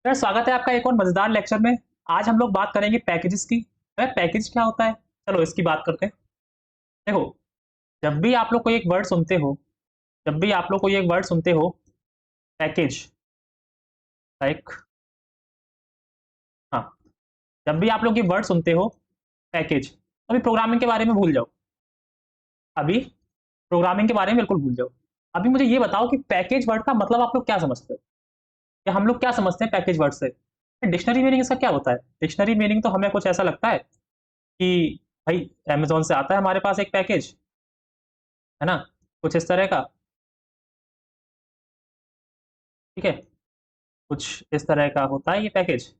Sir स्वागत है आपका एक और मजेदार लेक्चर में। आज हम लोग बात करेंगे पैकेजेस की। सर पैकेज क्या होता है? चलो इसकी बात करते हैं। देखो, जब भी आप लोग कोई एक वर्ड सुनते हो, जब भी आप लोग कोई एक वर्ड सुनते हो, पैकेज, लाइक, हाँ, जब भी आप लोग ये वर्ड सुनते हो, पैकेज, अभी प्रोग्रामिंग के बारे में भूल जाओ। अभी प्रोग्रामिंग के बारे में बिल्कुल भूल जाओ। अभी मुझे ये बताओ कि पैकेज वर्ड का मतलब आप लोग क्या समझते हो, या हम लोग क्या समझते हैं पैकेज वर्ड से? डिक्शनरी मीनिंग इसका क्या होता है? डिक्शनरी मीनिंग तो हमें कुछ ऐसा लगता है कि भाई अमेज़न से आता है हमारे पास एक पैकेज, है ना? कुछ इस तरह का, ठीक है? कुछ इस तरह का होता है ये पैकेज,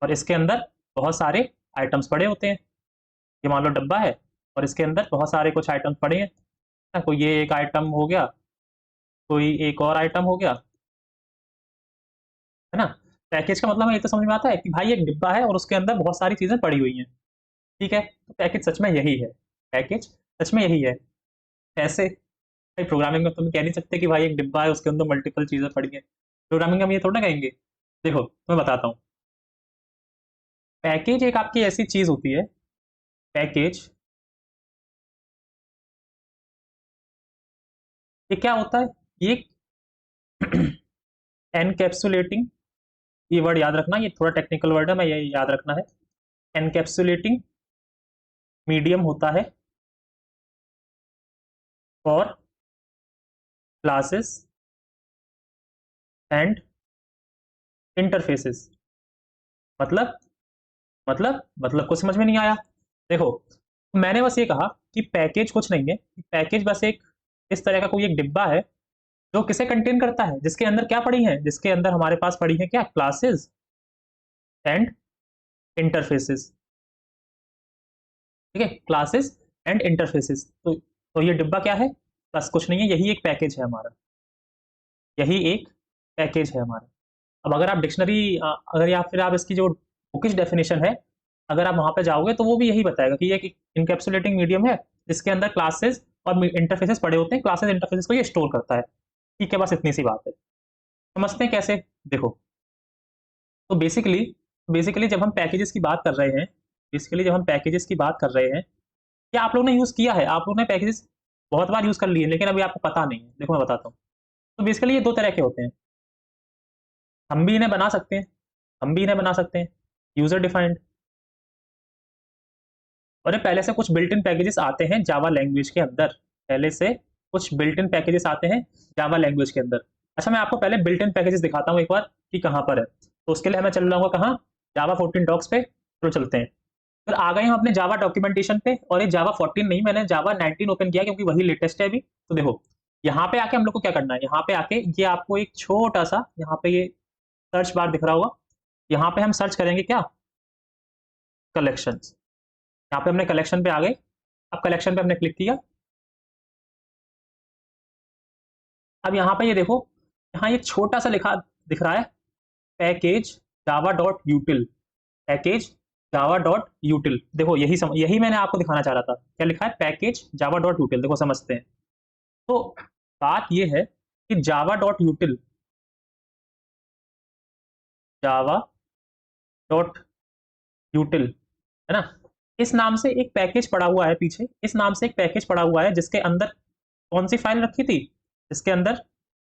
और इसके अंदर बहुत सारे आइटम्स पड़े होते हैं। ये मान लो डब्बा है और इसके अंदर बहुत सारे कुछ आइटम्स पड़े हैं। ना, कोई ये एक आइटम हो गया, कोई एक और आइटम हो गया, है ना? पैकेज का मतलब हमें ये तो समझ में आता है कि भाई एक डिब्बा है और उसके अंदर बहुत सारी चीज़ें पड़ी हुई हैं, ठीक है? तो पैकेज सच में यही है। पैकेज सच में यही है। ऐसे भाई प्रोग्रामिंग में तो हम कह नहीं सकते कि भाई एक डिब्बा है उसके अंदर मल्टीपल चीज़ें पड़ी हैं। प्रोग्रामिंग में हम ये थोड़ी ना कहेंगे। देखो, मैं बताता हूँ। पैकेज एक आपकी ऐसी चीज़ होती है, पैकेज, ये क्या होता है? ये एनकैप्सुलेटिंग, ये वर्ड याद रखना, ये थोड़ा टेक्निकल वर्ड है, मैं ये याद रखना है। एनकैप्सुलेटिंग मीडियम होता है फॉर क्लासेस एंड इंटरफेसेस। मतलब मतलब कुछ समझ में नहीं आया? देखो, मैंने बस ये कहा कि पैकेज कुछ नहीं है, पैकेज बस एक इस तरह का कोई एक डिब्बा है जो किसे कंटेन करता है, जिसके अंदर क्या पड़ी है, जिसके अंदर हमारे पास पड़ी है क्या, क्लासेस एंड इंटरफेसेस। ठीक है, क्लासेस एंड इंटरफेसेस। तो ये डिब्बा क्या है? बस कुछ नहीं है, यही एक पैकेज है हमारा, यही एक पैकेज है हमारा। अब अगर आप डिक्शनरी, अगर या फिर आप इसकी जो बुकिश डेफिनेशन है, अगर आप वहाँ पे जाओगे तो वो भी यही बताएगा कि ये एक इनकैप्सुलेटिंग मीडियम है जिसके अंदर क्लासेस और इंटरफेसेस पड़े होते हैं, क्लासेस इंटरफेसेस को ये स्टोर करता है। ठीक है, बस इतनी सी बात है। समझते हैं कैसे? देखो, तो बेसिकली जब हम पैकेजेस की बात कर रहे हैं, बेसिकली जब हम पैकेजेस की बात कर रहे हैं, क्या आप लोग ने यूज़ किया है? आप लोग ने पैकेजेस बहुत बार यूज़ कर लिए लेकिन अभी आपको पता नहीं है। देखो मैं बताता हूँ। तो बेसिकली ये 2 तरह के होते हैं। हम भी इन्हें बना सकते हैं, हम भी इन्हें बना सकते हैं, यूज़र डिफाइंड, और ये पहले से कुछ बिल्ट इन पैकेजेस आते हैं जावा लैंग्वेज के अंदर। पहले से कुछ बिल्ट इन पैकेजेस आते हैं जावा लैंग्वेज के अंदर। अच्छा, मैं आपको पहले बिल्ट इन पैकेजेस दिखाता हूँ एक बार कि कहाँ पर है। तो उसके लिए मैं चल रहा हूँ कहाँ, जावा 14 डॉक्स पे। तो चलते हैं, फिर आ गए हम अपने जावा डॉक्यूमेंटेशन पे, और ये जावा 14 नहीं, मैंने जावा 19 ओपन किया क्योंकि वही लेटेस्ट है अभी। तो देखो, यहाँ पे आके हम लोग को क्या करना है, यहाँ पे आके ये आपको एक छोटा सा यहाँ पे ये सर्च बार दिख रहा होगा, यहाँ पे हम सर्च करेंगे क्या, कलेक्शन। यहाँ पे हमने कलेक्शन पे आ गए। अब कलेक्शन पे हमने क्लिक किया। अब यहाँ पे ये देखो, यहाँ एक छोटा सा लिखा दिख रहा है, package Java dot यूटिल, package Java dot यूटिल। देखो यही मैंने आपको दिखाना चाह रहा था, क्या लिखा है, पैकेज जावा डॉट यूटिल। देखो समझते हैं। तो बात ये है कि जावा डॉट यूटिल, जावा डॉट यूटिल, है ना, इस नाम से एक पैकेज पड़ा हुआ है पीछे, इस नाम से एक पैकेज पड़ा हुआ है जिसके अंदर कौन सी फाइल रखी थी, जिसके अंदर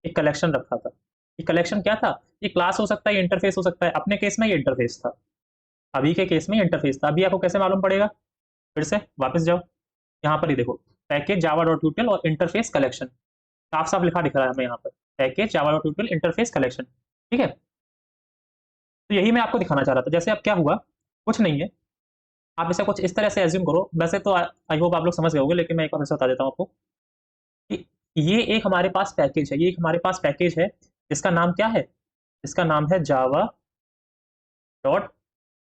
एक कलेक्शन रखा था। ये कलेक्शन क्या था? ये क्लास हो सकता है, ये इंटरफेस हो सकता है। अपने केस में ये इंटरफेस था, अभी के केस में इंटरफेस था। अभी आपको कैसे मालूम पड़ेगा? फिर से वापस जाओ, यहाँ पर ही देखो, पैकेज जावा डॉट यूटिल और इंटरफेस कलेक्शन, साफ साफ लिखा दिख रहा है हमें यहाँ पर, package Java dot यूटिल interface collection. ठीक है, तो यही मैं आपको दिखाना चाह रहा था। जैसे अब क्या हुआ, कुछ नहीं है, आप इसे कुछ इस तरह से एज्यूम करो। वैसे तो आई होप आप लोग समझ गए होंगे, लेकिन मैं एक बार फिर से बता देता हूँ आपको कि ये एक हमारे पास पैकेज है, ये एक हमारे पास पैकेज है जिसका नाम क्या है, इसका नाम है जावा डॉट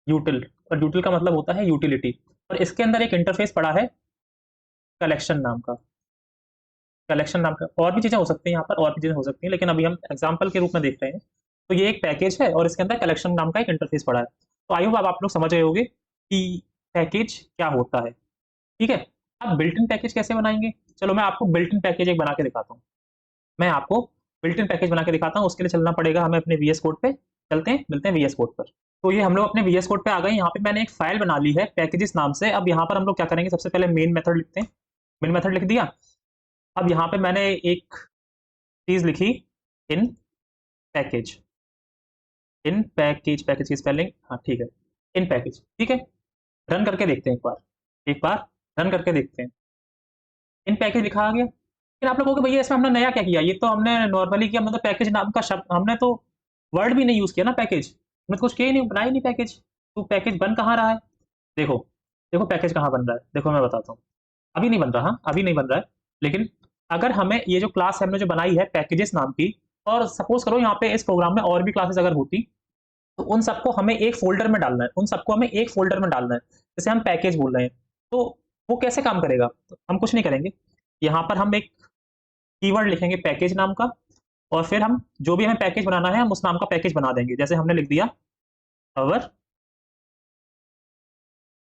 यूटिल, और यूटिल का मतलब होता है यूटिलिटी। और इसके अंदर एक इंटरफेस पड़ा है कलेक्शन नाम का, कलेक्शन नाम का। और भी चीज़ें हो सकती हैं यहाँ पर, और भी चीज़ें हो सकती हैं, लेकिन अभी हम एग्जाम्पल के रूप में देख रहे हैं। तो ये एक पैकेज है और इसके अंदर कलेक्शन नाम का एक इंटरफेस पड़ा है। तो आई होप अब आप लोग समझ गए होंगे कि पैकेज क्या होता है। ठीक है, अब बिल्ट इन पैकेज कैसे बनाएंगे? चलो मैं आपको बिल्ट इन पैकेज एक बना के दिखाता हूँ। मैं आपको बिल्ट इन पैकेज बना के दिखाता हूँ। उसके लिए चलना पड़ेगा हमें अपने वीएस कोड पे। चलते हैं, मिलते हैं वीएस कोड पर। तो ये हम लोग अपने वीएस कोड पे आ गए। यहाँ पे मैंने एक फाइल बना ली है पैकेजेस नाम से। अब यहाँ पर हम लोग क्या करेंगे, सबसे पहले मेन मेथड लिखते हैं। मेन मेथड लिख दिया। अब यहाँ पे मैंने एक चीज लिखी, इन पैकेज। इन पैकेज, पैकेज की स्पेलिंग, हाँ ठीक है, इन पैकेज, ठीक है। रन करके देखते हैं एक बार, एक बार रन करके देखते हैं। इन पैकेज लिखा आ गया। फिर आप लोग कहोगे भैया इसमें हमने नया क्या किया, ये तो हमने नॉर्मली किया, हमने तो पैकेज नाम का शब्द, हमने तो वर्ड भी नहीं यूज किया ना पैकेज, हमने तो कुछ किया ही नहीं, बनाया ही नहीं पैकेज। तो पैकेज बन कहाँ रहा है, देखो, देखो पैकेज कहाँ बन रहा है, देखो मैं बताता हूँ। अभी नहीं बन रहा, हाँ अभी नहीं बन रहा है। लेकिन अगर हमें ये जो क्लास हमने जो बनाई है पैकेजेस नाम की, और सपोज करो यहाँ पे इस प्रोग्राम में और भी क्लासेस अगर होती, तो उन सबको हमें एक फ़ोल्डर में डालना है, उन सबको हमें एक फ़ोल्डर में डालना है। जैसे हम पैकेज बोल रहे हैं, तो वो कैसे काम करेगा? तो हम कुछ नहीं करेंगे, यहाँ पर हम एक कीवर्ड लिखेंगे पैकेज नाम का, और फिर हम जो भी हमें पैकेज बनाना है, हम उस नाम का पैकेज बना देंगे। जैसे हमने लिख दिया अवर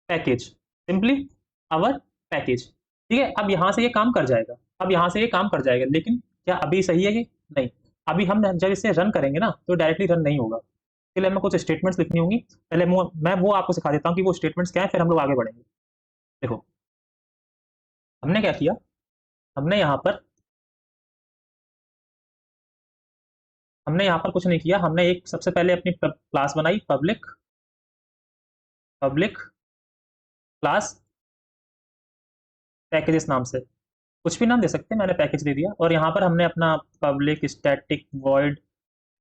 पैकेज, सिंपली अवर पैकेज, ठीक है। अब यहाँ से ये काम कर जाएगा, अब यहाँ से ये काम कर जाएगा, लेकिन क्या अभी सही है ये? नहीं। अभी हम जब इसे रन करेंगे ना, तो डायरेक्टली रन नहीं होगा। इसके लिए हमें कुछ स्टेटमेंट्स लिखनी होंगी। पहले मैं वो आपको सिखा देता हूँ कि वो स्टेटमेंट्स क्या है, फिर हम लोग आगे बढ़ेंगे। देखो, हमने क्या किया, हमने यहाँ पर कुछ नहीं किया। हमने एक सबसे पहले अपनी क्लास बनाई, पब्लिक पब्लिक क्लास पैकेजेस नाम से, कुछ भी नाम दे सकते हैं, मैंने पैकेज दे दिया। और यहाँ पर हमने अपना public static void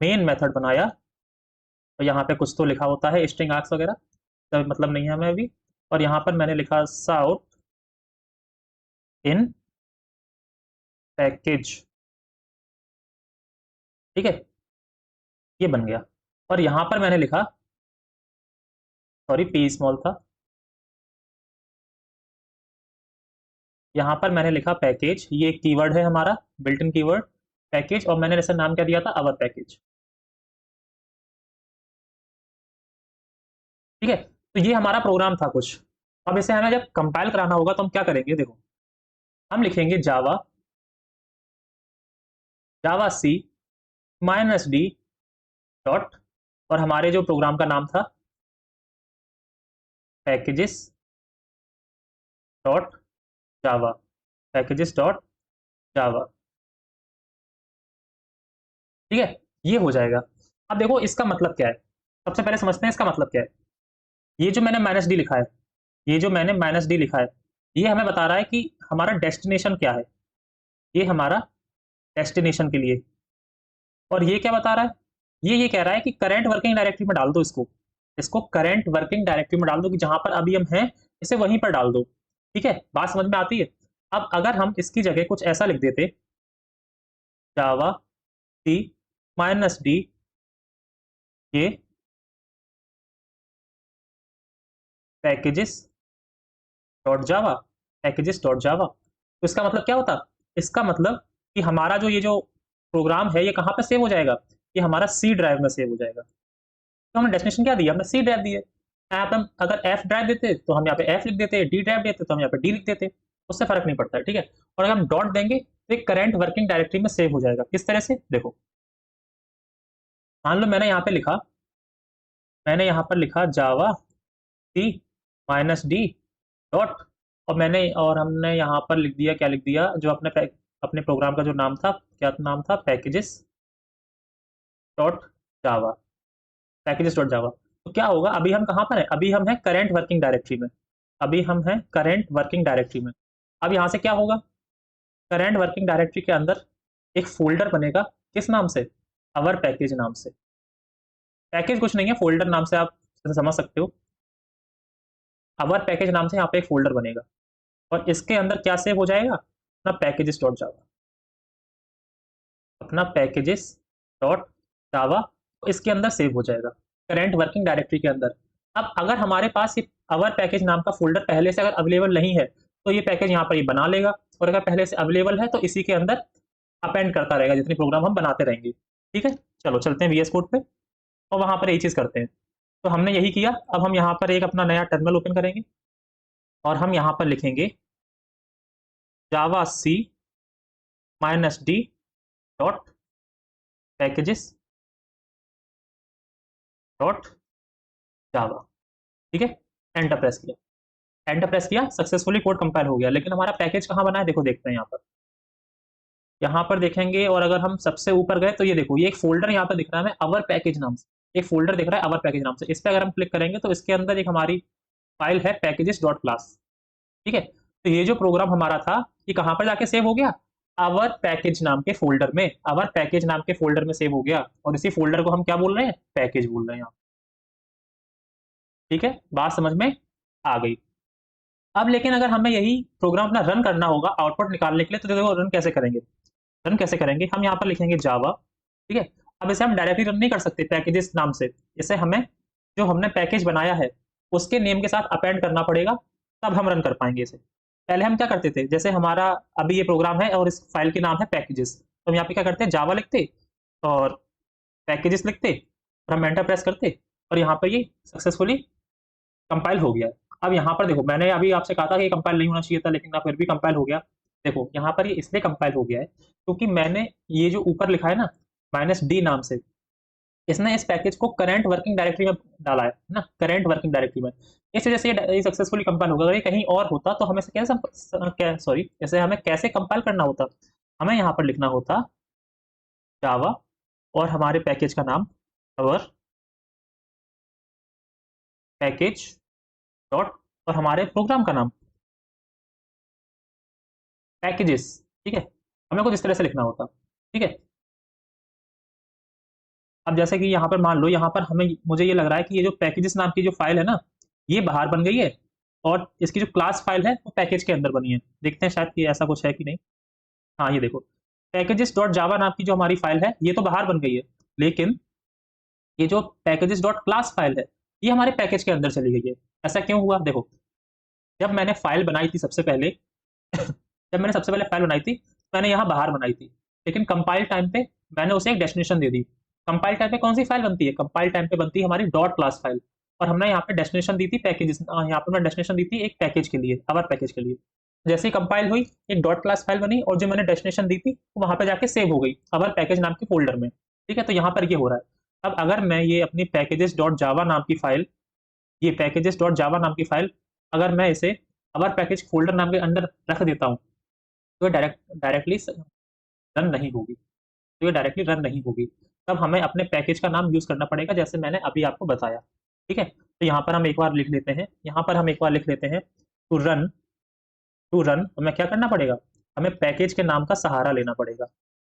main method बनाया, और यहाँ पे कुछ तो लिखा होता है स्ट्रिंग आर्क्स वगैरह, तो मतलब नहीं है हमें अभी। और यहाँ पर मैंने लिखा साउट इन पैकेज, ठीक है, ये बन गया। और यहाँ पर मैंने लिखा, सॉरी पी स्मॉल था, यहाँ पर मैंने लिखा पैकेज, ये एक कीवर्ड है हमारा, बिल्ट इन कीवर्ड पैकेज, और मैंने जैसे नाम क्या दिया था, अवर पैकेज, ठीक है। तो ये हमारा प्रोग्राम था कुछ। अब इसे हमें जब कंपाइल कराना होगा तो हम क्या करेंगे, देखो, हम लिखेंगे जावा, जावा सी माइनस डी डॉट, और हमारे जो प्रोग्राम का नाम था पैकेजेस डॉट जावा, पैकेजेस डॉट जावा, ठीक है। ये हो जाएगा। अब देखो इसका मतलब क्या है, सबसे पहले समझते हैं इसका मतलब क्या है। ये जो मैंने माइनस डी लिखा है, ये जो मैंने माइनस डी लिखा है, ये हमें बता रहा है कि हमारा डेस्टिनेशन क्या है, ये हमारा डेस्टिनेशन के लिए। और ये क्या बता रहा है, ये कह रहा है कि करंट वर्किंग डायरेक्टरी में डाल दो इसको, इसको करंट वर्किंग डायरेक्टरी में डाल दो, कि जहां पर अभी हम हैं इसे वहीं पर डाल दो, ठीक है। बात समझ में आती है? अब अगर हम इसकी जगह कुछ ऐसा लिख देते, जावा सी माइनस डी, ये पैकेजेस डॉट जावा, पैकेजेस डॉट जावा, तो इसका मतलब क्या होता, इसका मतलब कि हमारा जो ये जो प्रोग्राम है ये कहाँ पे सेव हो जाएगा, ये हमारा सी ड्राइव में सेव हो जाएगा। तो हमने डेस्टिनेशन क्या दिया, हमने सी ड्राइव दिए। यहाँ पे हम अगर एफ ड्राइव देते तो हम यहाँ पे एफ लिख देते, डी ड्राइव देते तो हम यहाँ पे डी लिख देते, उससे फर्क नहीं पड़ता है, ठीक है। और अगर हम डॉट देंगे तो एक करंट वर्किंग डायरेक्टरी में सेव हो जाएगा। किस तरह से, देखो, मान लो मैंने यहाँ पे लिखा, मैंने यहाँ पर लिखा जावा सी माइनस डी डॉट, और मैंने, और हमने यहाँ पर लिख दिया, क्या लिख दिया, जो अपने प्रोग्राम का जो नाम था, क्या नाम था, पैकेजेस डॉट जावा, पैकेजेस डॉट जावा। तो क्या होगा, अभी हम कहाँ पर हैं, अभी हम हैं करंट वर्किंग डायरेक्टरी में, अभी हम हैं करंट वर्किंग डायरेक्टरी में। अब यहाँ से क्या होगा, करंट वर्किंग डायरेक्टरी के अंदर एक फोल्डर बनेगा, किस नाम से, अवर पैकेज नाम से। पैकेज कुछ नहीं है, फोल्डर नाम से आप समझ सकते हो। अवर पैकेज नाम से यहाँ पे एक फोल्डर बनेगा, और इसके अंदर क्या सेव हो जाएगा, अपना पैकेजेस डॉट जावा, अपना पैकेजेस डॉट जावा, इसके अंदर सेव हो जाएगा करंट वर्किंग डायरेक्टरी के अंदर। अब अगर हमारे पास ये अवर पैकेज नाम का फोल्डर पहले से अगर अवेलेबल नहीं है, तो ये पैकेज यहाँ पर ये बना लेगा, और अगर पहले से अवेलेबल है तो इसी के अंदर अपेंड करता रहेगा जितनी प्रोग्राम हम बनाते रहेंगे, ठीक है। चलो चलते हैं वीएस कोड पे, और वहाँ पर यही चीज़ करते हैं। तो हमने यही किया। अब हम यहाँ पर एक अपना नया टर्मिनल ओपन करेंगे, और हम यहाँ पर लिखेंगे Java C minus D dot packages dot Java. ठीक है, एंटर प्रेस किया, एंटर प्रेस किया, सक्सेसफुली कोड कंपाइल हो गया। लेकिन हमारा पैकेज कहाँ बना है, देखो देखते हैं यहाँ पर। यहाँ पर देखेंगे और अगर हम सबसे ऊपर गए तो ये देखो, ये एक फोल्डर यहाँ पर दिख रहा है हमें अवर पैकेज नाम से, एक फोल्डर दिख रहा है अवर पैकेज नाम से। इस पर अगर हम क्लिक करेंगे तो इसके अंदर एक हमारी फाइल है पैकेजेस डॉट क्लास। ठीक है, तो ये जो प्रोग्राम हमारा था ये कहाँ पर जाके सेव हो गया, अवर पैकेज नाम के फोल्डर में, अवर पैकेज नाम के फोल्डर में सेव हो गया। और इसी फोल्डर को हम क्या बोल रहे हैं, पैकेज बोल रहे हैं यहाँ। ठीक है, बात समझ में आ गई। अब लेकिन अगर हमें यही प्रोग्राम अपना रन करना होगा आउटपुट निकालने के लिए, तो देखो रन कैसे करेंगे, रन कैसे करेंगे, हम यहाँ पर लिखेंगे जावा। ठीक है, अब इसे हम डायरेक्टली रन नहीं कर सकते पैकेजेस नाम से, इसे हमें जो हमने पैकेज बनाया है उसके नेम के साथ अपेंड करना पड़ेगा, तब हम रन कर पाएंगे इसे। पहले हम क्या करते थे, जैसे हमारा अभी ये प्रोग्राम है और इस फाइल के नाम है पैकेजेस, तो हम यहाँ पे क्या करते हैं, जावा लिखते और पैकेजेस लिखते और हम एंटर प्रेस करते और यहाँ पर ये सक्सेसफुली कंपाइल हो गया है। अब यहाँ पर देखो, मैंने अभी आपसे कहा था कि ये कंपाइल नहीं होना चाहिए था, लेकिन ना फिर भी कंपाइल हो गया। देखो यहाँ पर ये इसलिए कंपाइल हो गया है क्योंकि मैंने ये जो ऊपर लिखा है ना -d नाम से, इसने इस पैकेज को करंट वर्किंग डायरेक्टरी में डाला है ना, करंट वर्किंग डायरेक्टरी में। इस वजह से ये सक्सेसफुली कंपाइल होगा। अगर ये कहीं और होता तो हमें कैसे सॉरी जैसे हमें कैसे कंपाइल करना होता, हमें यहाँ पर लिखना होता जावा और हमारे पैकेज का नाम अवर पैकेज डॉट और हमारे प्रोग्राम का नाम पैकेजेस। ठीक है, हमें कुछ इस तरह से लिखना होता। ठीक है, अब जैसे कि यहाँ पर मान लो, यहाँ पर हमें मुझे ये लग रहा है कि ये जो पैकेजेस नाम की जो फाइल है ना, ये बाहर बन गई है और इसकी जो क्लास फाइल है वो पैकेज के अंदर बनी है। देखते हैं शायद कि ऐसा कुछ है कि नहीं। हाँ ये देखो, पैकेजेस डॉट जावा नाम की जो हमारी फाइल है ये तो बाहर बन गई है, लेकिन ये जो पैकेजेस डॉट क्लास फाइल है ये हमारे पैकेज के अंदर चली गई है। ऐसा क्यों हुआ, देखो जब मैंने फाइल बनाई थी सबसे पहले जब मैंने सबसे पहले फाइल बनाई थी, मैंने यहाँ बाहर बनाई थी, लेकिन कंपाइल टाइम पे मैंने उसे एक डेस्टिनेशन दे दी। कंपाइल टाइम पे कौन सी फाइल बनती है, कंपाइल टाइम पे बनती है हमारी डॉट क्लास फाइल, और हमने यहाँ पे डेस्टिनेशन दी थी पैकेज, यहाँ पे मैं डेस्टिनेशन दी थी एक पैकेज के लिए, अवर पैकेज के लिए। जैसे ही कंपाइल हुई एक डॉट क्लास फाइल बनी और जो मैंने डेस्टिनेशन दी थी वो वहाँ पे जाके सेव हो गई अवर पैकेज नाम के फोल्डर में। ठीक है, तो यहाँ पर ये हो रहा है। अब अगर मैं ये अपनी पैकेजेस डॉट जावा नाम की फाइल, ये पैकेजेस डॉट जावा नाम की फाइल अगर मैं इसे अवर पैकेज फोल्डर नाम के अंदर रख देता हूँ, तो ये डायरेक्टली रन नहीं होगी, तो ये डायरेक्टली रन नहीं होगी। तब हमें अपने पैकेज का नाम यूज़ करना पड़ेगा, जैसे मैंने अभी आपको बताया। ठीक है, तो यहाँ पर हम एक बार लिख लेते हैं, यहाँ पर हम एक बार लिख लेते हैं टू रन हमें क्या करना पड़ेगा, हमें पैकेज के नाम का सहारा लेना पड़ेगा,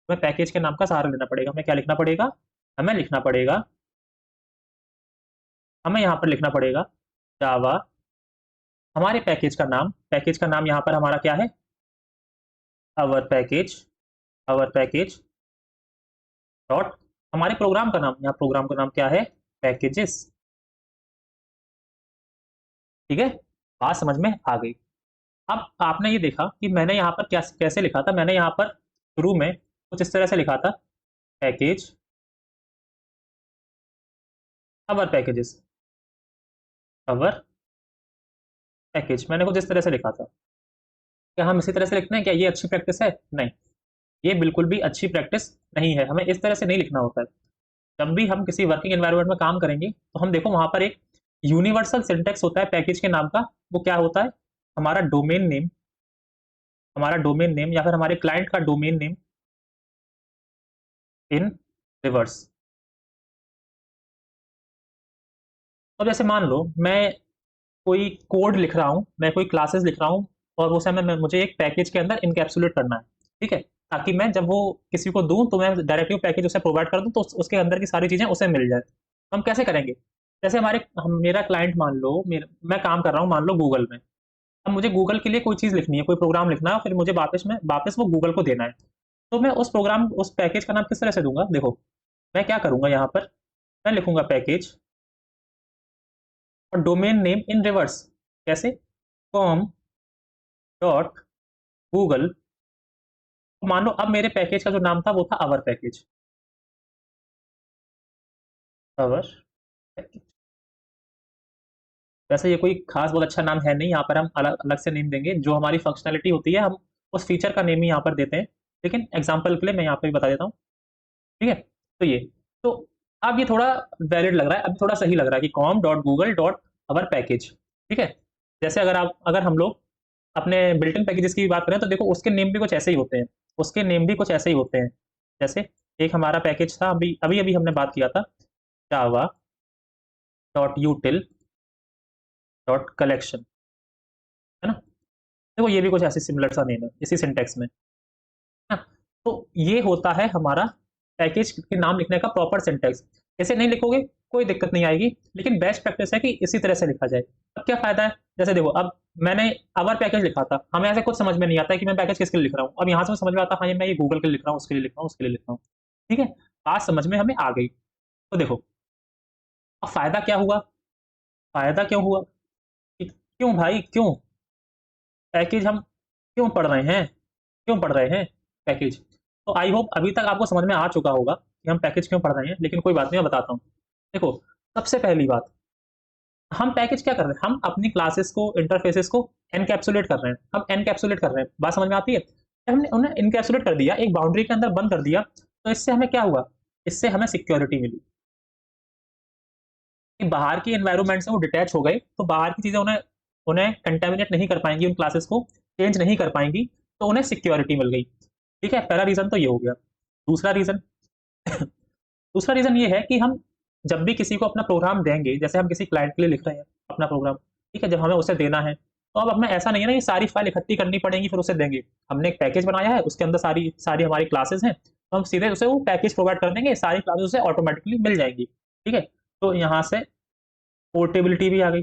हमें पैकेज के नाम का सहारा लेना पड़ेगा। हमें क्या लिखना पड़ेगा, हमें लिखना पड़ेगा, हमें यहाँ पर लिखना पड़ेगा जावा, हमारे पैकेज का नाम यहाँ पर हमारा क्या है, अवर पैकेज डॉट हमारे प्रोग्राम का नाम, यहाँ प्रोग्राम का नाम क्या है, पैकेजेस। ठीक है, बात समझ में आ गई। अब आपने ये देखा कि मैंने यहाँ पर क्या कैसे लिखा था, मैंने यहाँ पर शुरू में कुछ इस तरह से लिखा था, पैकेज अवर पैकेजेस, अवर पैकेज, मैंने कुछ इस तरह से लिखा था। क्या हम इसी तरह से लिखते हैं, क्या ये अच्छी प्रैक्टिस है, नहीं, ये बिल्कुल भी अच्छी प्रैक्टिस नहीं है, हमें इस तरह से नहीं लिखना होता है। जब भी हम किसी वर्किंग एनवायरनमेंट में काम करेंगे तो हम देखो वहां पर एक यूनिवर्सल सिंटेक्स होता है पैकेज के नाम का, वो क्या होता है, हमारा डोमेन नेम, हमारा डोमेन नेम या फिर हमारे क्लाइंट का डोमेन नेम इन रिवर्स। तो जैसे मान लो मैं कोई कोड लिख रहा हूँ, मैं कोई क्लासेस लिख रहा हूँ और वो समय मुझे एक पैकेज के अंदर इनकैप्सुलेट करना है। ठीक है, ताकि मैं जब वो किसी को दूं तो मैं डायरेक्टली पैकेज उसे प्रोवाइड कर दूं तो उसके अंदर की सारी चीज़ें उसे मिल जाए। तो हम कैसे करेंगे, जैसे मेरा क्लाइंट मान लो, मैं काम कर रहा हूँ मान लो गूगल में, अब मुझे गूगल के लिए कोई चीज़ लिखनी है, कोई प्रोग्राम लिखना है, फिर मुझे वापस वो गूगल को देना है। तो मैं उस पैकेज का नाम किस तरह से दूंगा, देखो मैं क्या करूंगा, यहाँ पर मैं लिखूंगा पैकेज और डोमेन नेम इन रिवर्स, कैसे, कॉम डॉट गूगल। मान लो अब मेरे पैकेज का जो नाम था वो था अवर पैकेज, अवर पैकेज। वैसे ये कोई खास बहुत अच्छा नाम है नहीं, यहाँ पर हम अलग अलग से नेम देंगे, जो हमारी फंक्शनैलिटी होती है हम उस फीचर का नेम ही यहाँ पर देते हैं, लेकिन एग्जाम्पल के लिए मैं यहाँ पे बता देता हूँ। ठीक है, तो ये, तो अब ये थोड़ा वैलिड लग रहा है, अब थोड़ा सही लग रहा है कि com.google.our पैकेज, ठीक है। जैसे अगर हम लोग अपने बिल्ट इन पैकेजेस की बात करें तो देखो उसके नेम भी कुछ ऐसे ही होते हैं, उसके नेम भी कुछ ऐसे ही होते हैं। जैसे एक हमारा पैकेज था, अभी अभी अभी हमने बात किया था, java.util.collection, है ना। देखो ये भी कुछ ऐसे सिमिलर सा नेम है इसी सिंटेक्स में, है ना। तो ये होता है हमारा पैकेज के नाम लिखने का प्रॉपर सिंटेक्स। ऐसे नहीं लिखोगे कोई दिक्कत नहीं आएगी, लेकिन बेस्ट प्रैक्टिस है कि इसी तरह से लिखा जाए। अब क्या फायदा है, जैसे देखो अब मैंने अवर पैकेज लिखा था, हमें ऐसे कुछ समझ में नहीं आता है कि मैं पैकेज किसके लिए लिख रहा हूँ। अब यहाँ से समझ में आता है हाँ ये मैं ये गूगल के लिए लिख रहा हूँ, उसके लिए लिख रहा हूँ, उसके लिए लिख रहा हूँ, ठीक है। बात समझ में हमें आ गई। तो देखो अब फायदा क्या हुआ, फायदा क्यों हुआ कि क्यों भाई क्यों पैकेज हम क्यों पढ़ रहे हैं, क्यों पढ़ रहे हैं पैकेज। तो आई होप अभी तक आपको समझ में आ चुका होगा कि हम पैकेज क्यों पढ़ रहे हैं, लेकिन कोई बात नहीं, मैं बताता हूँ। देखो सबसे पहली बात, हम पैकेज क्या कर रहे हैं, हम अपनी क्लासेस को इंटरफेसेस को एनकैप्सुलेट कर रहे हैं, हम एनकैप्सुलेट कर रहे हैं, बात समझ में आती है। जब हमने उन्हें इनकैप्सुलेट कर दिया, एक बाउंड्री के अंदर बंद कर दिया, तो इससे हमें क्या हुआ, इससे हमें सिक्योरिटी मिली कि बाहर की एनवायरमेंट से वो डिटैच हो गए, तो बाहर की चीज़ें उन्हें उन्हें कंटेमिनेट नहीं कर पाएंगी, उन क्लासेस को चेंज नहीं कर पाएंगी, तो उन्हें सिक्योरिटी मिल गई, ठीक है। पहला रीज़न तो ये हो गया। दूसरा रीज़न दूसरा रीज़न ये है कि हम जब भी किसी को अपना प्रोग्राम देंगे, जैसे हम किसी क्लाइंट के लिए लिख रहे हैं अपना प्रोग्राम, ठीक है, जब हमें उसे देना है, तो अब हमें ऐसा नहीं है ना कि सारी फाइल इकट्ठी करनी पड़ेगी फिर उसे देंगे। हमने एक पैकेज बनाया है, उसके अंदर सारी सारी हमारी क्लासेस हैं, तो हम सीधे उसे वो पैकेज प्रोवाइड कर देंगे, सारी क्लासेस उसे ऑटोमेटिकली मिल जाएंगी, ठीक है। तो यहाँ से पोर्टेबिलिटी भी आ गई,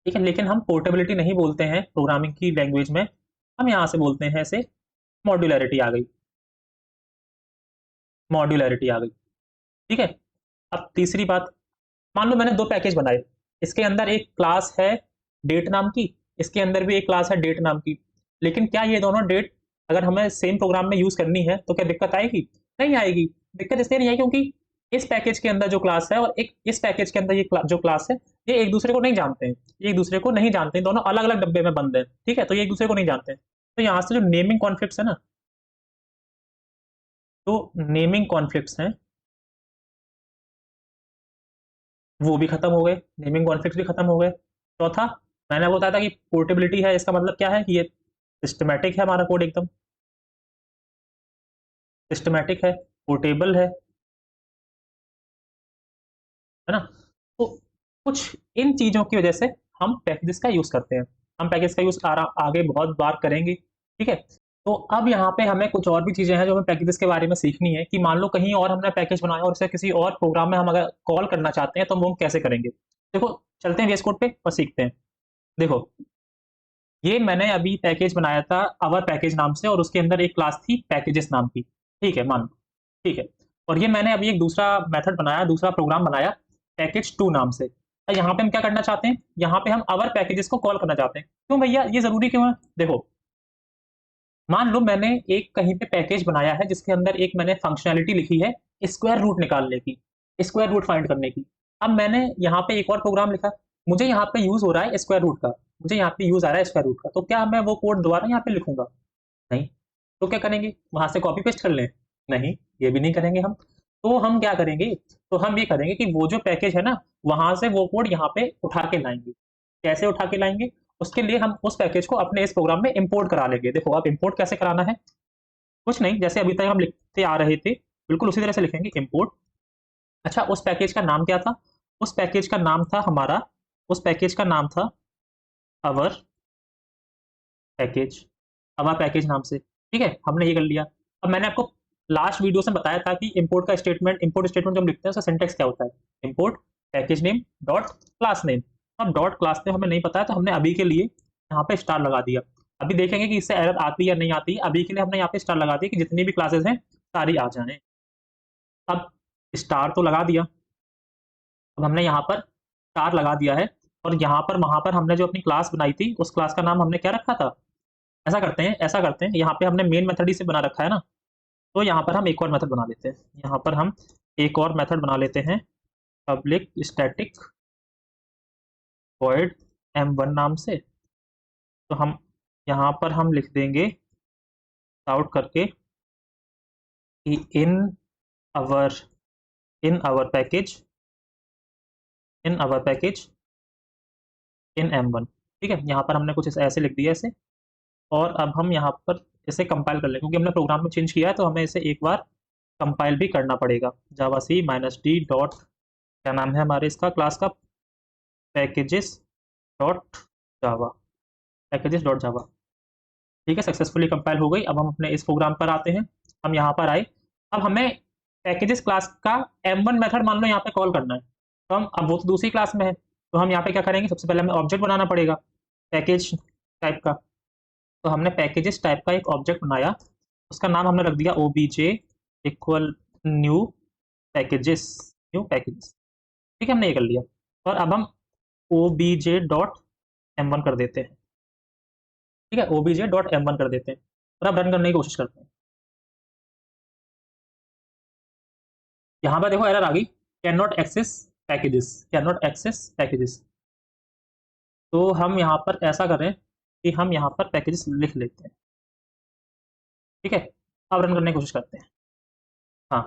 ठीक है। लेकिन हम पोर्टेबिलिटी नहीं बोलते हैं प्रोग्रामिंग की लैंग्वेज में, हम यहाँ से बोलते हैं ऐसे मॉड्यूलैरिटी आ गई, मॉड्यूलैरिटी आ गई, ठीक है। अब तीसरी बात, मान लो मैंने दो पैकेज बनाए, इसके अंदर एक क्लास है डेट नाम की, इसके अंदर भी एक क्लास है डेट नाम की, लेकिन क्या ये दोनों डेट अगर हमें सेम प्रोग्राम में यूज करनी है तो क्या दिक्कत आएगी, नहीं आएगी। दिक्कत इसलिए नहीं आएगी क्योंकि इस पैकेज के अंदर जो क्लास है और एक इस पैकेज के अंदर जो क्लास है, ये एक दूसरे को नहीं जानते हैं, ये एक दूसरे को नहीं जानते हैं, दोनों अलग अलग डब्बे में बंद है, ठीक है। तो ये एक दूसरे को नहीं जानते हैं, तो यहाँ से जो नेमिंग कॉन्फ्लिक्ट्स है ना, तो नेमिंग कॉन्फ्लिक्ट्स हैं वो भी खत्म हो गए, नेमिंग कॉन्फ्लिक्ट्स भी खत्म हो गए। चौथा, मैंने आपको बताया था कि पोर्टेबिलिटी है, इसका मतलब क्या है कि ये सिस्टमैटिक है, हमारा कोड एकदम सिस्टमैटिक है, पोर्टेबल है ना। तो कुछ इन चीज़ों की वजह से हम पैकेजेस का यूज़ करते हैं, हम पैकेज का यूज़ आगे बहुत बार करेंगे, ठीक है। तो अब यहाँ पे हमें कुछ और भी चीज़ें हैं जो हमें पैकेजेस के बारे में सीखनी है कि मान लो कहीं और हमने पैकेज बनाया और इसे किसी और प्रोग्राम में हम अगर कॉल करना चाहते हैं तो वो हम कैसे करेंगे। देखो चलते हैं वीएस कोड पे और सीखते हैं। देखो ये मैंने अभी पैकेज बनाया था अवर पैकेज नाम से और उसके अंदर एक क्लास थी पैकेजेस नाम की, ठीक है, मान लो, ठीक है। और ये मैंने अभी एक दूसरा मेथड बनाया, दूसरा प्रोग्राम बनाया पैकेज टू नाम से। यहाँ पे हम क्या करना चाहते हैं, यहाँ पे हम अवर पैकेजेस को कॉल करना चाहते हैं। क्यों भैया ये जरूरी क्यों है, देखो मान लो मैंने एक कहीं पे पैकेज बनाया है जिसके अंदर एक मैंने फंक्शनैलिटी लिखी है स्क्वायर रूट निकालने की, स्क्वायर रूट फाइंड करने की। अब मैंने यहाँ पे एक और प्रोग्राम लिखा, मुझे यहाँ पे यूज हो रहा है स्क्वायर रूट का, मुझे यहाँ पे यूज आ रहा है स्क्वायर रूट का, तो क्या मैं वो कोड दोबारा यहाँ पे लिखूंगा, नहीं। तो क्या करेंगे, वहां से कॉपी पेस्ट कर लें, नहीं, ये भी नहीं करेंगे हम। तो हम क्या करेंगे, तो हम ये करेंगे कि वो जो पैकेज है ना, वहां से वो कोड यहाँ पे उठा के लाएंगे। कैसे उठा के लाएंगे, उसके लिए हम उस पैकेज को अपने इस प्रोग्राम में इंपोर्ट करा लेंगे। देखो अब इंपोर्ट कैसे कराना है, कुछ नहीं, जैसे अभी तक हम लिखते आ रहे थे बिल्कुल उसी तरह से लिखेंगे इंपोर्ट। अच्छा उस पैकेज का नाम क्या था, उस पैकेज का नाम था हमारा, उस पैकेज का नाम था अवर पैकेज, अवर पैकेज नाम से, ठीक है, हमने ये कर लिया। अब मैंने आपको लास्ट वीडियो से बताया था कि इंपोर्ट स्टेटमेंट जब लिखते हैं उसका सिंटेक्स क्या होता है, import package name dot class name. अब डॉट क्लास नेम हमें नहीं पता है तो हमने अभी के लिए यहाँ पे स्टार लगा दिया। अभी देखेंगे कि इससे एरर आती है या नहीं आती है, अभी के लिए हमने यहाँ पे स्टार लगा दिया कि जितनी भी क्लासेस हैं सारी आ जाए। अब स्टार तो लगा दिया, अब हमने यहाँ पर स्टार लगा दिया है, और यहाँ पर वहां पर हमने जो अपनी क्लास बनाई थी उस क्लास का नाम हमने क्या रखा था, ऐसा करते हैं यहाँ पे हमने मेन मेथड ही से बना रखा है ना, तो यहाँ पर हम एक और मेथड बना लेते हैं, यहाँ पर हम एक और मेथड बना लेते हैं पब्लिक स्टैटिक वॉइड m1 नाम से। तो हम यहाँ पर हम लिख देंगे आउट करके कि इन our in our package in M1। ठीक है, यहाँ पर हमने कुछ ऐसे लिख दिया इसे, और अब हम यहाँ पर इसे कंपाइल कर लें, क्योंकि हमने प्रोग्राम में चेंज किया है तो हमें इसे एक बार कंपाइल भी करना पड़ेगा। जावा सी माइनस डी डॉट, क्या नाम है हमारे इसका क्लास का, पैकेजेस डॉट जावा, पैकेजेस डॉट जावा। ठीक है, सक्सेसफुली कंपाइल हो गई। अब हम अपने इस प्रोग्राम पर आते हैं। हम यहाँ पर आए, अब हमें पैकेजेस क्लास का M1 मेथड मान लो यहाँ पे कॉल करना है, तो हम, अब वो तो दूसरी क्लास में है, तो हम यहाँ पे क्या करेंगे, सबसे पहले हमें ऑब्जेक्ट बनाना पड़ेगा पैकेज टाइप का। तो हमने पैकेजेस टाइप का एक ऑब्जेक्ट बनाया, उसका नाम हमने रख दिया obj equal new packages, new packages. ठीक है, हमने ये कर लिया, और अब हम obj डॉट M1 कर देते हैं। ठीक है, obj डॉट M1 कर देते हैं, और अब रन करने की कोशिश करते हैं। यहाँ पर देखो एरर आ गई, can not access packages, can not access packages. तो हम यहाँ पर ऐसा करें कि हम यहाँ पर पैकेजेस लिख लेते हैं। ठीक है, अब रन करने की कोशिश करते हैं। हाँ,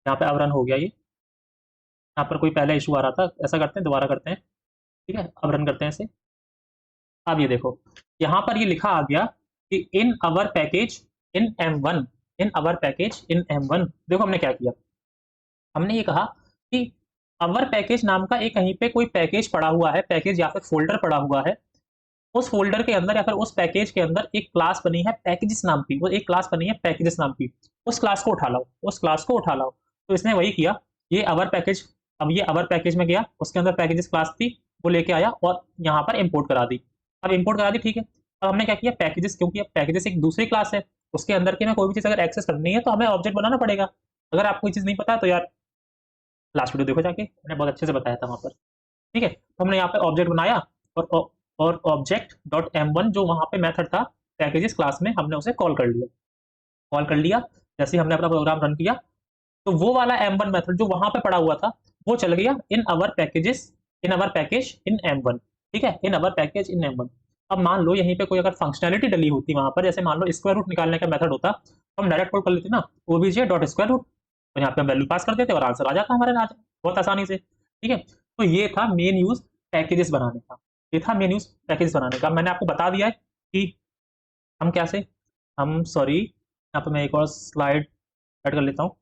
यहाँ पे अब रन हो गया ये। यहाँ पर कोई पहले इशू आ रहा था, ऐसा करते हैं, दोबारा करते हैं। ठीक है, अब रन करते हैं इसे। अब ये देखो, यहाँ पर ये लिखा आ गया कि इन अवर पैकेज इन M1, इन अवर पैकेज इन M1। देखो हमने क्या किया, हमने ये कहा कि अवर पैकेज नाम का एक कहीं पे कोई पैकेज पड़ा हुआ है, पैकेज या फिर फोल्डर पड़ा हुआ है, उस फोल्डर के अंदर या फिर उस पैकेज के अंदर एक क्लास बनी है पैकेजेस नाम की, वो एक क्लास बनी है पैकेजेस नाम की, उस क्लास को उठा लाओ, उस क्लास को उठा लाओ। तो इसने वही किया, ये अवर पैकेज, अब ये अवर पैकेज में गया, उसके अंदर पैकेजेस क्लास थी, वो लेके आया और यहाँ पर इम्पोर्ट करा दी। अब इम्पोर्ट करा दी, ठीक है। अब हमने क्या किया, पैकेजेस, क्योंकि अब पैकेजेस एक दूसरी क्लास है, उसके अंदर की हमें कोई भी चीज़ अगर एक्सेस करनी है तो हमें ऑब्जेक्ट बनाना पड़ेगा। अगर आपको कोई चीज़ नहीं पता तो यार लास्ट वीडियो देखो जाके, मैंने बहुत अच्छे से बताया था वहाँ पर। ठीक है, तो हमने यहाँ पे ऑब्जेक्ट बनाया, और ऑब्जेक्ट डॉट M1 जो वहाँ पे मेथड था पैकेजेस क्लास में, हमने उसे कॉल कर लिया। कॉल कर लिया, जैसे ही हमने अपना प्रोग्राम रन किया तो वो वाला M1 मेथड जो वहाँ पे पड़ा हुआ था वो चल गया इन अवर पैकेजेस, इन अवर पैकेज इन M1। ठीक है, इन अवर पैकेज इन M1। अब मान लो यहीं पे कोई अगर फंक्शनैलिटी डली होती वहाँ पर, जैसे मान लो स्क्वायर रूट निकालने का मेथड होता, तो हम डायरेक्ट कॉल कर लेते ना obj डॉट स्क्वायर रूट, तो यहाँ पे हम वैल्यू पास कर देते और आंसर आ जाता हमारे बहुत आसानी से। ठीक है, तो ये था मेन यूज पैकेजेस बनाने का, ये था मेन यूज पैकेजेस बनाने का। मैंने आपको बता दिया है कि हम कैसे, हम सॉरी यहाँ पे मैं एक और स्लाइड ऐड कर लेता हूँ।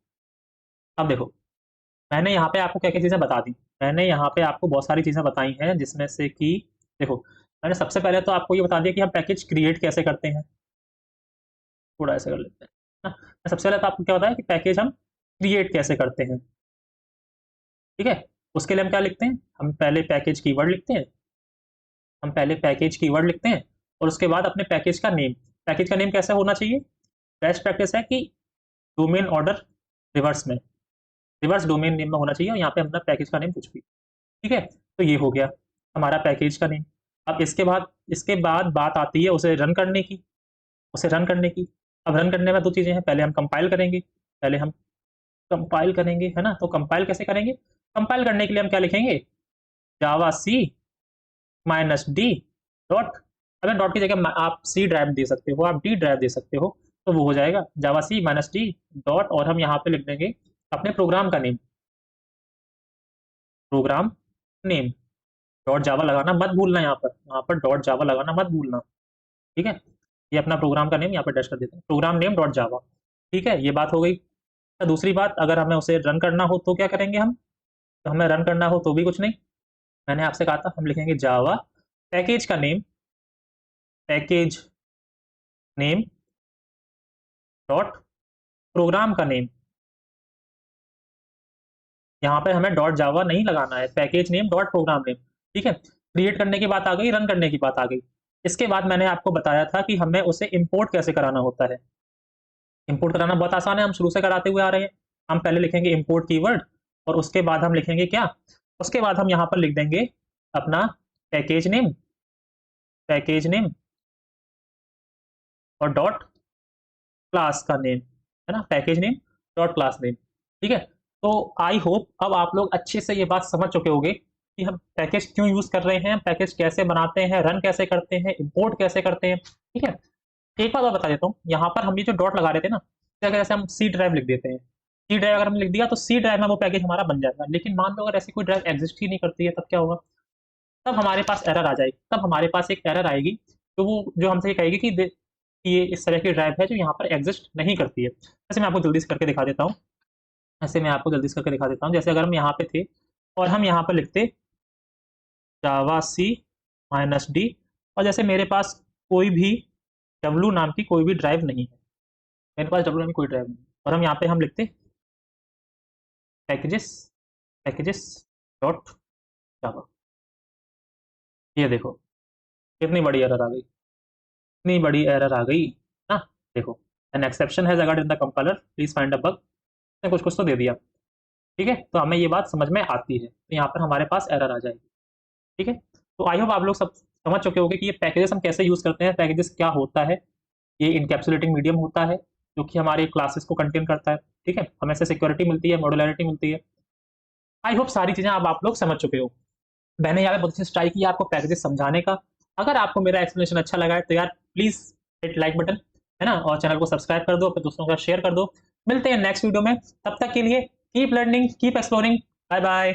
अब देखो, मैंने यहाँ पे आपको क्या क्या चीज़ें बता दी, मैंने यहाँ पे आपको बहुत सारी चीज़ें बताई हैं, जिसमें से कि देखो, मैंने सबसे पहले तो आपको ये बता दिया कि हम पैकेज क्रिएट कैसे करते हैं। थोड़ा ऐसे कर लेते हैं ना, सबसे पहले तो आपको क्या बताया कि पैकेज हम क्रिएट कैसे करते हैं। ठीक है, उसके लिए हम क्या लिखते हैं, हम पहले पैकेज कीवर्ड लिखते हैं, हम पहले पैकेज कीवर्ड लिखते हैं, और उसके बाद अपने पैकेज का नेम, पैकेज का नेम कैसे होना चाहिए, बेस्ट प्रैक्टिस है कि डोमेन ऑर्डर रिवर्स में, रिवर्स डोमेन नेम में होना चाहिए, और यहाँ पे अपना पैकेज का नेम कुछ भी। ठीक है, तो ये हो गया हमारा पैकेज का नेम। अब इसके बाद बात आती है उसे रन करने की, उसे रन करने की। अब रन करने में दो चीज़ें हैं, पहले हम कंपाइल करेंगे, पहले हम कंपाइल करेंगे, है ना। तो कंपाइल कैसे करेंगे, कंपाइल करने के लिए हम क्या लिखेंगे, Java C minus D dot, अगर डॉट की जगह आप सी ड्राइव दे सकते हो, आप डी ड्राइव दे सकते हो, तो वो हो जाएगा Java C minus D dot, और हम यहाँ पे लिख देंगे अपने प्रोग्राम का name, program name dot Java लगाना मत भूलना, यहाँ पर डॉट जावा लगाना मत भूलना। ठीक है, ये अपना प्रोग्राम का नेम यहाँ पर डैश कर देते हैं, प्रोग्राम नेम डॉट जावा। ठीक है, ये बात हो गई। दूसरी बात, अगर हमें उसे रन करना हो तो क्या करेंगे हम, तो हमें रन करना हो तो भी कुछ नहीं, मैंने आपसे कहा था हम लिखेंगे जावा पैकेज का name, package name dot program का नेम। यहाँ पे हमें डॉट जावा नहीं लगाना है, package name dot program name. ठीक है, क्रिएट करने की बात आ गई, रन करने की बात आ गई। इसके बाद मैंने आपको बताया था कि हमें उसे इंपोर्ट कैसे कराना होता है। इंपोर्ट कराना बहुत आसान है, हम शुरू से कराते हुए आ रहे हैं। हम पहले लिखेंगे इंपोर्ट कीवर्ड, और उसके बाद हम लिखेंगे क्या, उसके बाद हम यहाँ पर लिख देंगे अपना पैकेज नेम, पैकेज नेम और डॉट क्लास का नेम, है ना, package name dot class name. ठीक है, तो आई होप अब आप लोग अच्छे से ये बात समझ चुके होंगे कि हम पैकेज क्यों यूज कर रहे हैं, पैकेज कैसे बनाते हैं, रन कैसे करते हैं, इंपोर्ट कैसे करते हैं। ठीक है, एक बात और बता देता हूँ, यहाँ पर हम ये जो डॉट लगा रहे थे ना, जैसे हम सी ड्राइव लिख देते हैं, सी ड्राइव अगर हमने लिख दिया तो सी ड्राइव में वो पैकेज हमारा बन जाएगा। लेकिन मान लो अगर ऐसी कोई ड्राइव एग्जिस्ट ही नहीं करती है, तब क्या होगा? तब हमारे पास एरर आ जाएगी। तब हमारे पास एक एरर आएगी, तो वो जो हमसे ये कहेगी कि ये इस तरह की ड्राइव है जो यहाँ पर एग्जिस्ट नहीं करती है। जैसे मैं आपको जल्दी से करके दिखा देता हूँ। ऐसे मैं आपको जल्दी से करके दिखा देता हूँ। जैसे अगर हम यहाँ पे थे और हम यहाँ पर लिखते जावा सी -d, और जैसे मेरे पास कोई भी डब्लू नाम की कोई भी ड्राइव नहीं है, मेरे पास डब्लू नाम की कोई ड्राइव नहीं है, और हम यहाँ पे हम लिखते पैकेजेस पैकेजेस डॉट जावा। ये देखो कितनी बड़ी एरर आ गई, इतनी बड़ी एरर आ गई ना। देखो, an exception has occurred in the compiler, please find a bug. ने कुछ कुछ तो दे दिया। ठीक है, तो हमें ये बात समझ में आती है, तो यहाँ पर हमारे पास एरर आ जाएगी। ठीक है, तो आई होप आप लोग सब समझ चुके होंगे कि ये पैकेजेस हम कैसे यूज करते हैं। पैकेजेस क्या होता है? ये इनकैप्सुलेटिंग मीडियम होता है जो कि हमारी क्लासेस को कंटेन करता है। ठीक है, हमें से सिक्योरिटी मिलती है, मॉड्युलैरिटी मिलती है। आई होप सारी चीजें अब आप लोग समझ चुके हो। मैंने यहाँ पे बहुत अच्छी ट्राई किया आपको पैकेजेस समझाने का। अगर आपको मेरा एक्सप्लेनेशन अच्छा लगा है तो यार प्लीज हिट लाइक बटन, है ना, और चैनल को सब्सक्राइब कर दो, अपने दोस्तों के साथ शेयर कर दो। मिलते हैं नेक्स्ट वीडियो में, तब तक के लिए keep learning, keep exploring. Bye bye.